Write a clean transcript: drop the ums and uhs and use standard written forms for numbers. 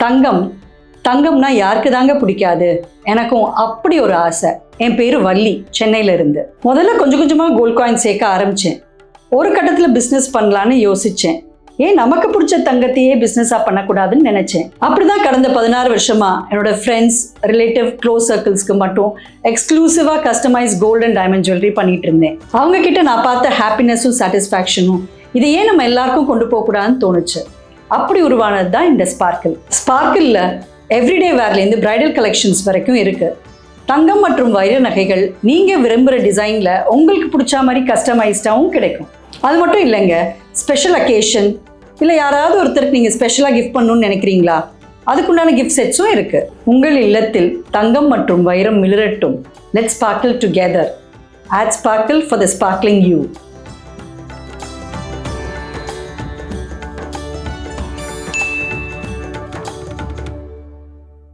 தங்கம் தங்கம்னா யாருக்கு தாங்க பிடிக்காது? எனக்கும் அப்படி ஒரு ஆசை. என் பேரு வள்ளி, சென்னையில இருந்து. முதல்ல கொஞ்சம் கொஞ்சமா கோல்ட் காயின் சேர்க்க ஆரம்பிச்சேன். ஒரு கட்டத்துல பிசினஸ் பண்ணலான்னு யோசிச்சேன். ஏன் நமக்கு பிடிச்ச தங்கத்தையே பிசினஸா பண்ணக்கூடாதுன்னு நினைச்சேன். அப்படிதான் கடந்த 16 வருஷமா என்னோட ஃப்ரெண்ட்ஸ், ரிலேட்டிவ், க்ளோஸ் சர்க்கிள்ஸ்க்கு மட்டும் எக்ஸ்க்ளூசிவா customize gold and diamond jewellery பண்ணிட்டு இருந்தேன். அவங்க கிட்ட நான் பார்த்த ஹாப்பினஸும் சாட்டிஸ்ஃபேக்ஷனும் இதை ஏன் நம்ம எல்லாருக்கும் கொண்டு போகக்கூடாதுன்னு தோணுச்சு. அப்படி உருவானது தான் இந்த ஸ்பார்க்கிள். ஸ்பார்க்கிள்ல எவ்ரிடே வேர்லேருந்து பிரைடல் கலெக்ஷன்ஸ் வரைக்கும் இருக்கு. தங்கம் மற்றும் வைர நகைகள் நீங்க விரும்புகிற டிசைன்ல உங்களுக்கு பிடிச்ச மாதிரி கஸ்டமைஸ்டாகவும் கிடைக்கும். அது மட்டும் இல்லைங்க, ஸ்பெஷல் அக்கேஷன் இல்லை யாராவது ஒருத்தருக்கு நீங்கள் ஸ்பெஷலாக கிஃப்ட் பண்ணணும்னு நினைக்கிறீங்களா, அதுக்குண்டான கிஃப்ட் செட்ஸும் இருக்கு. உங்கள் இல்லத்தில் தங்கம் மற்றும் வைரம் மிளிரட்டும். Let's sparkle together. Add sparkle for the sparkling you.